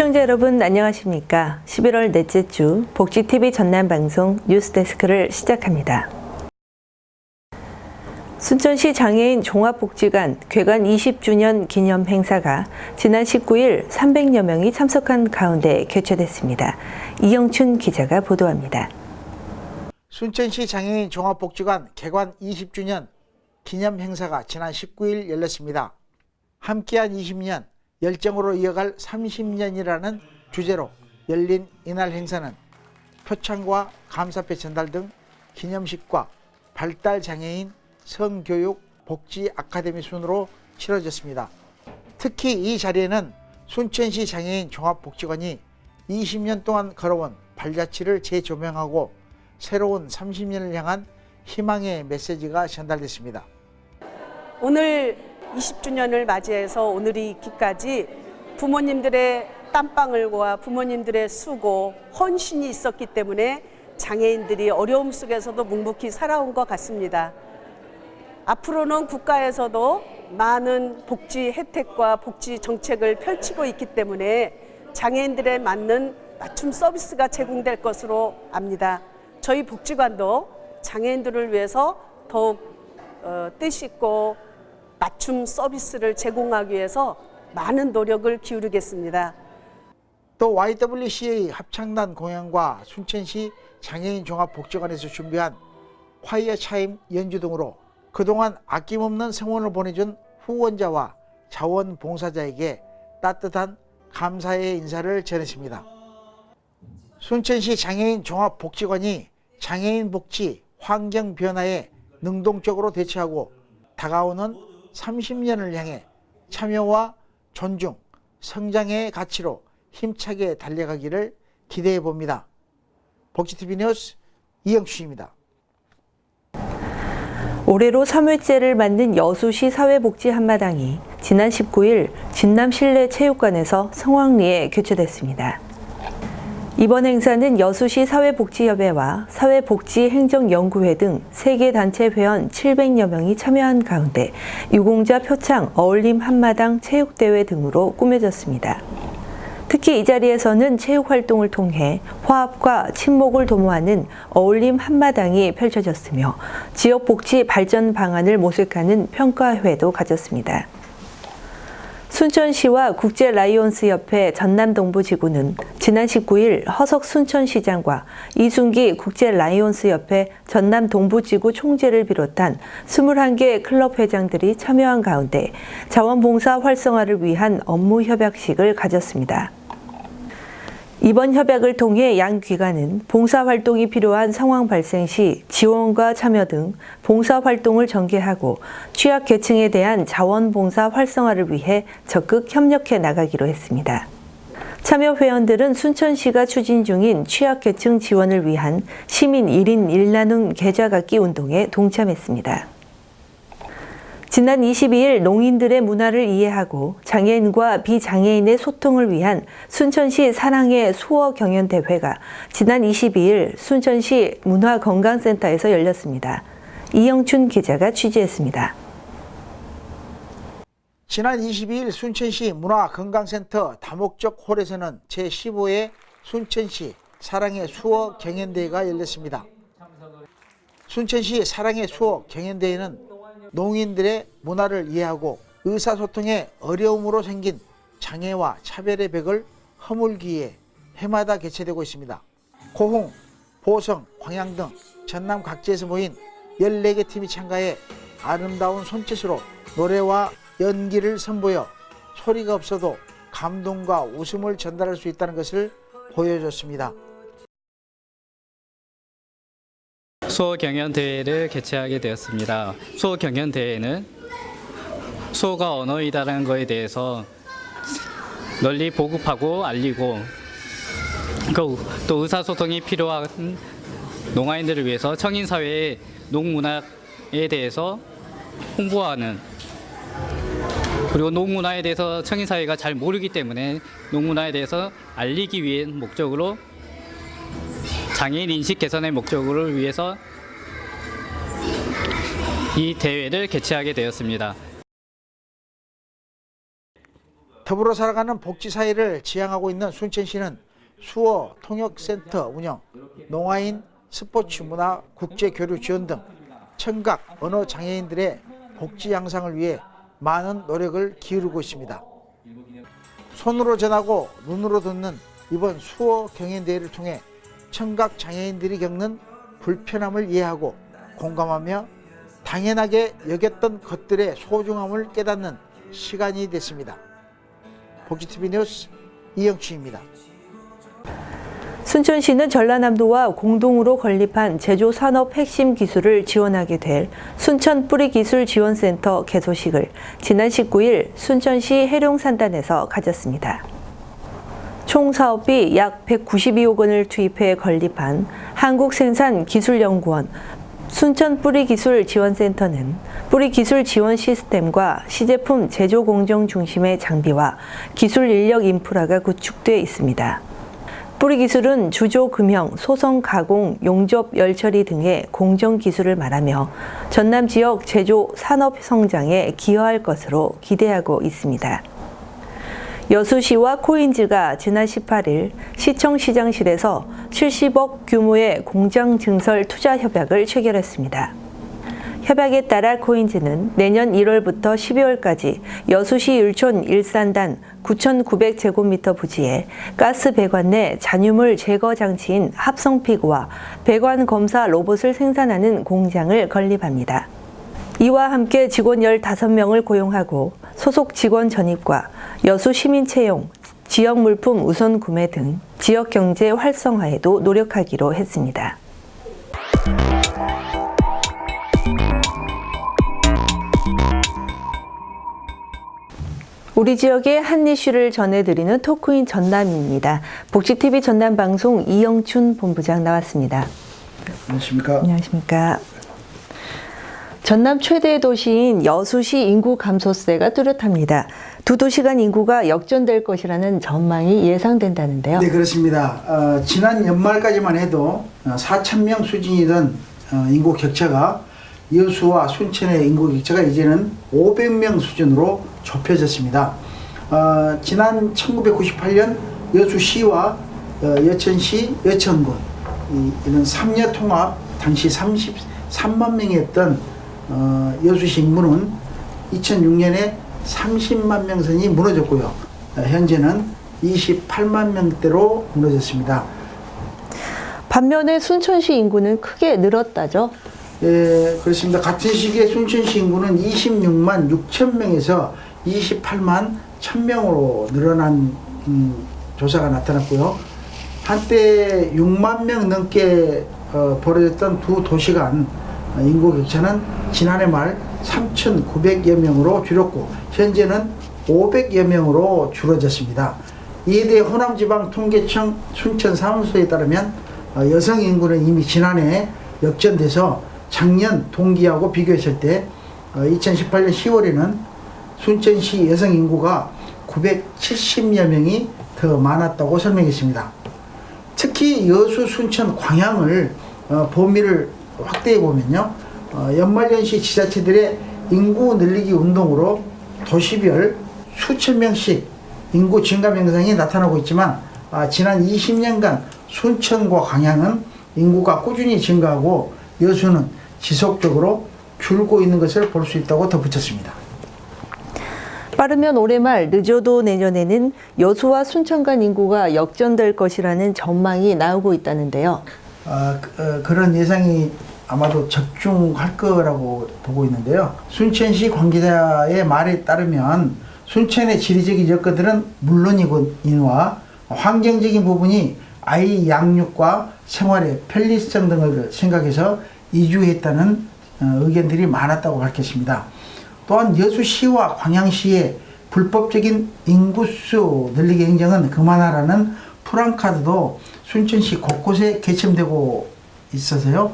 시청자 여러분 안녕하십니까? 11월 넷째 주 복지TV 전남방송 뉴스데스크를 시작합니다. 순천시 장애인 종합복지관 개관 20주년 기념 행사가 지난 19일 300여 명이 참석한 가운데 개최됐습니다. 이영춘 기자가 보도합니다. 순천시 장애인 종합복지관 개관 20주년 기념 행사가 지난 19일 열렸습니다. 함께한 20년, 열정으로 이어갈 30년이라는 주제로 열린 이날 행사는 표창과 감사패 전달 등 기념식과 발달장애인 성교육 복지 아카데미 순으로 치러졌습니다. 특히 이 자리에는 순천시 장애인 종합복지관이 20년 동안 걸어온 발자취를 재조명하고 새로운 30년을 향한 희망의 메시지가 전달됐습니다. 오늘 20주년을 맞이해서 오늘이 있기까지 부모님들의 땀방울과 부모님들의 수고, 헌신이 있었기 때문에 장애인들이 어려움 속에서도 묵묵히 살아온 것 같습니다. 앞으로는 국가에서도 많은 복지 혜택과 복지 정책을 펼치고 있기 때문에 장애인들에 맞는 맞춤 서비스가 제공될 것으로 압니다. 저희 복지관도 장애인들을 위해서 더욱 뜻있고 맞춤 서비스를 제공하기 위해서 많은 노력을 기울이겠습니다. 또 YWCA 합창단 공연과 순천시 장애인 종합복지관에서 준비한 화이어 차임 연주 등으로 그동안 아낌없는 성원을 보내준 후원자와 자원봉사자에게 따뜻한 감사의 인사를 전했습니다. 순천시 장애인 종합복지관이 장애인 복지, 환경 변화에 능동적으로 대처하고 다가오는 30년을 향해 참여와 존중, 성장의 가치로 힘차게 달려가기를 기대해 봅니다. 복지TV 뉴스 이영춘입니다. 올해로 3회째를 맞는 여수시 사회복지 한마당이 지난 19일 진남 실내체육관에서 성황리에 개최됐습니다. 이번 행사는 여수시 사회복지협회와 사회복지행정연구회 등 3개 단체 회원 700여 명이 참여한 가운데 유공자 표창 어울림 한마당 체육대회 등으로 꾸며졌습니다. 특히 이 자리에서는 체육활동을 통해 화합과 친목을 도모하는 어울림 한마당이 펼쳐졌으며 지역복지 발전 방안을 모색하는 평가회도 가졌습니다. 순천시와 국제라이온스협회 전남동부지구는 지난 19일 허석 순천시장과 이순기 국제라이온스협회 전남동부지구 총재를 비롯한 21개 클럽 회장들이 참여한 가운데 자원봉사 활성화를 위한 업무 협약식을 가졌습니다. 이번 협약을 통해 양 기관은 봉사활동이 필요한 상황 발생 시 지원과 참여 등 봉사활동을 전개하고 취약계층에 대한 자원봉사 활성화를 위해 적극 협력해 나가기로 했습니다. 참여 회원들은 순천시가 추진 중인 취약계층 지원을 위한 시민 1인 1나눔 계좌 갖기 운동에 동참했습니다. 지난 22일 농인들의 문화를 이해하고 장애인과 비장애인의 소통을 위한 순천시 사랑의 수어 경연대회가 지난 22일 순천시 문화건강센터에서 열렸습니다. 이영춘 기자가 취재했습니다. 지난 22일 순천시 문화건강센터 다목적 홀에서는 제15회 순천시 사랑의 수어 경연대회가 열렸습니다. 순천시 사랑의 수어 경연대회는 농인들의 문화를 이해하고 의사소통에 어려움으로 생긴 장애와 차별의 벽을 허물기 위해 해마다 개최되고 있습니다. 고흥, 보성, 광양 등 전남 각지에서 모인 14개 팀이 참가해 아름다운 손짓으로 노래와 연기를 선보여 소리가 없어도 감동과 웃음을 전달할 수 있다는 것을 보여줬습니다. 수어 경연 대회를 개최하게 되었습니다. 수어 경연 대회는 수어가 언어이다라는 것에 대해서 널리 보급하고 알리고 또 의사소통이 필요한 농아인들을 위해서 청인사회의 농문화에 대해서 홍보하는, 그리고 농문화에 대해서 청인사회가 잘 모르기 때문에 농문화에 대해서 알리기 위한 목적으로 장애인 인식 개선의 목적을 위해서 이 대회를 개최하게 되었습니다. 더불어 살아가는 복지사회를 지향하고 있는 순천시는 수어 통역센터 운영, 농아인 스포츠문화 국제교류 지원 등 청각 언어 장애인들의 복지 향상을 위해 많은 노력을 기울이고 있습니다. 손으로 전하고 눈으로 듣는 이번 수어 경연대회를 통해 청각 장애인들이 겪는 불편함을 이해하고 공감하며 당연하게 여겼던 것들의 소중함을 깨닫는 시간이 됐습니다. 복지TV 뉴스 이영춘입니다. 순천시는 전라남도와 공동으로 건립한 제조산업 핵심 기술을 지원하게 될 순천 뿌리기술지원센터 개소식을 지난 19일 순천시 해룡산단에서 가졌습니다. 총 사업비 약 192억 원을 투입해 건립한 한국생산기술연구원 순천 뿌리기술지원센터는 뿌리기술 지원 시스템과 시제품 제조 공정 중심의 장비와 기술 인력 인프라가 구축되어 있습니다. 뿌리기술은 주조 금형, 소성 가공, 용접 열처리 등의 공정 기술을 말하며 전남 지역 제조 산업 성장에 기여할 것으로 기대하고 있습니다. 여수시와 코인즈가 지난 18일 시청 시장실에서 70억 규모의 공장 증설 투자 협약을 체결했습니다. 협약에 따라 코인즈는 내년 1월부터 12월까지 여수시 율촌 일산단 9,900제곱미터 부지에 가스 배관 내 잔유물 제거 장치인 합성피그와 배관 검사 로봇을 생산하는 공장을 건립합니다. 이와 함께 직원 15명을 고용하고 소속 직원 전입과 여수 시민 채용, 지역 물품 우선 구매 등 지역 경제 활성화에도 노력하기로 했습니다. 우리 지역의 한 이슈를 전해드리는 토크인 전남입니다. 복지TV 전남방송 이영춘 본부장 나왔습니다. 안녕하십니까? 안녕하십니까? 전남 최대 도시인 여수시 인구 감소세가 뚜렷합니다. 두 도시 간 인구가 역전될 것이라는 전망이 예상된다는데요. 네, 그렇습니다. 지난 연말까지만 해도 4,000명 수준이던 인구 격차가 여수와 순천의 인구 격차가 이제는 500명 수준으로 좁혀졌습니다. 지난 1998년 여수시와 여천시, 여천군 이런 3년 통합 당시 33만 명이었던 여수시 인구는 2006년에 30만 명 선이 무너졌고요. 현재는 28만 명대로 무너졌습니다. 반면에 순천시 인구는 크게 늘었다죠? 예, 그렇습니다. 같은 시기에 순천시 인구는 26만 6천 명에서 28만 1,000명으로 늘어난 조사가 나타났고요. 한때 6만 명 넘게 벌어졌던 두 도시 간 인구 격차는 지난해 말 3,900여 명으로 줄었고 현재는 500여 명으로 줄어졌습니다. 이에 대해 호남지방통계청 순천사무소에 따르면 여성 인구는 이미 지난해 역전돼서 작년 동기하고 비교했을 때 2018년 10월에는 순천시 여성 인구가 970여 명이 더 많았다고 설명했습니다. 특히 여수, 순천, 광양을 범위를 확대해 보면요, 연말연시 지자체들의 인구 늘리기 운동으로 도시별 수천 명씩 인구 증가 현상이 나타나고 있지만 지난 20년간 순천과 광양은 인구가 꾸준히 증가하고 여수는 지속적으로 줄고 있는 것을 볼 수 있다고 덧붙였습니다. 빠르면 올해 말, 늦어도 내년에는 여수와 순천 간 인구가 역전될 것이라는 전망이 나오고 있다는데요. 그런 예상이 아마도 적중할 거라고 보고 있는데요. 순천시 관계자의 말에 따르면 순천의 지리적인 여건들은 물론이거니와 환경적인 부분이 아이 양육과 생활의 편리성 등을 생각해서 이주했다는 의견들이 많았다고 밝혔습니다. 또한 여수시와 광양시의 불법적인 인구수 늘리기 행정은 그만하라는 프랑카드도 순천시 곳곳에 개첨되고 있어서요,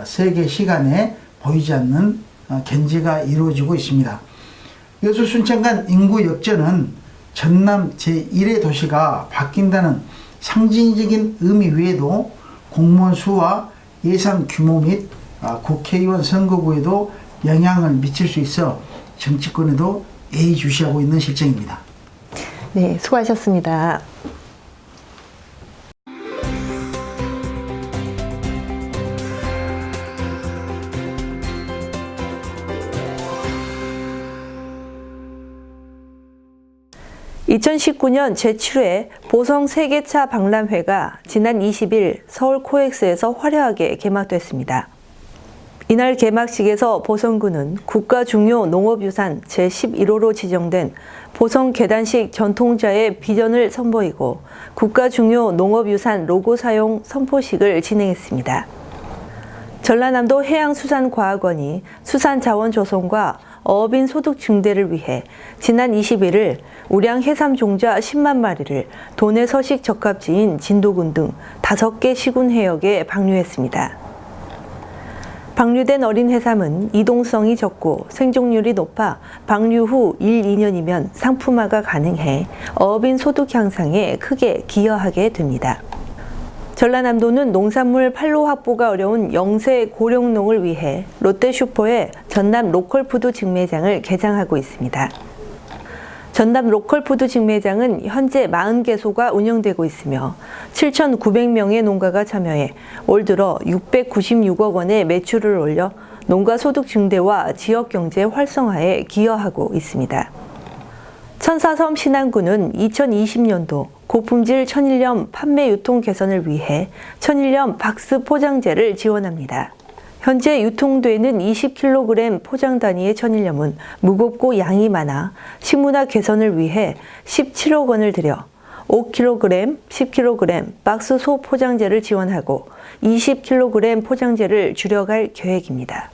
세계 시간에 보이지 않는 견제가 이루어지고 있습니다. 여수 순천 간 인구 역전은 전남 제1의 도시가 바뀐다는 상징적인 의미 외에도 공무원 수와 예산 규모 및 국회의원 선거구에도 영향을 미칠 수 있어 정치권에도 예의주시하고 있는 실정입니다. 네, 수고하셨습니다. (2019년) 제7회 보성 세계차 박람회가 지난 20일 서울 코엑스에서 화려하게 개막됐습니다. 이날 개막식에서 보성군은 국가 중요 농업유산 제11호로 지정된 보성 계단식 전통자의 비전을 선보이고 국가 중요 농업유산 로고 사용 선포식을 진행했습니다. 전라남도 해양수산과학원이 수산자원 조성과 어업인 소득 증대를 위해 지난 21일 우량 해삼 종자 10만 마리를 도내 서식 적합지인 진도군 등 5개 시군 해역에 방류했습니다. 방류된 어린 해삼은 이동성이 적고 생존율이 높아 방류 후 1, 2년이면 상품화가 가능해 어업인 소득 향상에 크게 기여하게 됩니다. 전라남도는 농산물 판로 확보가 어려운 영세 고령농을 위해 롯데슈퍼의 전남 로컬푸드 직매장을 개장하고 있습니다. 전남 로컬푸드 직매장은 현재 40개소가 운영되고 있으며 7,900명의 농가가 참여해 올 들어 696억 원의 매출을 올려 농가 소득 증대와 지역 경제 활성화에 기여하고 있습니다. 천사섬 신안군은 2020년도 고품질 천일염 판매 유통 개선을 위해 천일염 박스 포장재를 지원합니다. 현재 유통되는 20kg 포장 단위의 천일염은 무겁고 양이 많아 식문화 개선을 위해 17억 원을 들여 5kg, 10kg 박스 소 포장재를 지원하고 20kg 포장재를 줄여갈 계획입니다.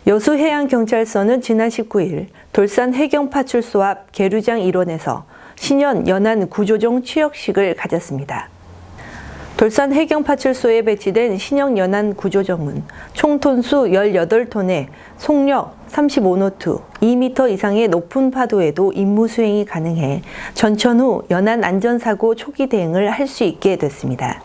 여수해양경찰서는 지난 19일 돌산 해경파출소 앞 계류장 일원에서 신년 연안 구조종 취역식을 가졌습니다. 돌산 해경파출소에 배치된 신형 연안 구조정은 총 톤수 18톤에 속력 35노트, 2m 이상의 높은 파도에도 임무 수행이 가능해 전천 후 연안 안전사고 초기 대응을 할 수 있게 됐습니다.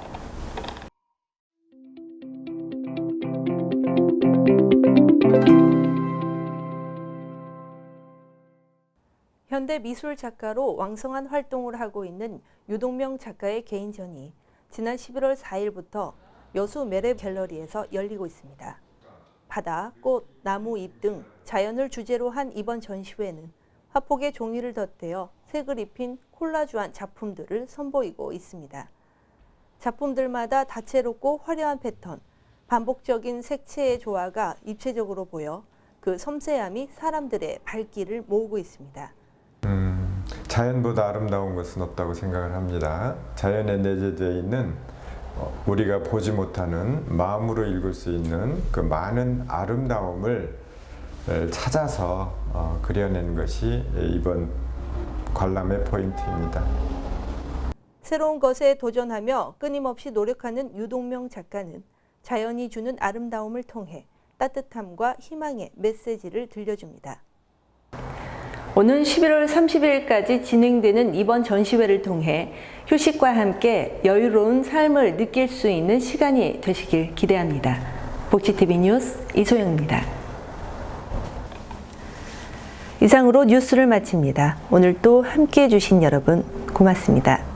현대 미술 작가로 왕성한 활동을 하고 있는 유동명 작가의 개인전이 지난 11월 4일부터 여수 메레 갤러리에서 열리고 있습니다. 바다, 꽃, 나무 잎 등 자연을 주제로 한 이번 전시회는 화폭에 종이를 덧대어 색을 입힌 콜라주한 작품들을 선보이고 있습니다. 작품들마다 다채롭고 화려한 패턴, 반복적인 색채의 조화가 입체적으로 보여 그 섬세함이 사람들의 발길을 모으고 있습니다. 자연보다 아름다운 것은 없다고 생각을 합니다. 자연에 내재되어 있는 우리가 보지 못하는 마음으로 읽을 수 있는 그 많은 아름다움을 찾아서 그려낸 것이 이번 관람의 포인트입니다. 새로운 것에 도전하며 끊임없이 노력하는 유동명 작가는 자연이 주는 아름다움을 통해 따뜻함과 희망의 메시지를 들려줍니다. 오는 11월 30일까지 진행되는 이번 전시회를 통해 휴식과 함께 여유로운 삶을 느낄 수 있는 시간이 되시길 기대합니다. 복지TV 뉴스 이소영입니다. 이상으로 뉴스를 마칩니다. 오늘 또 함께해 주신 여러분 고맙습니다.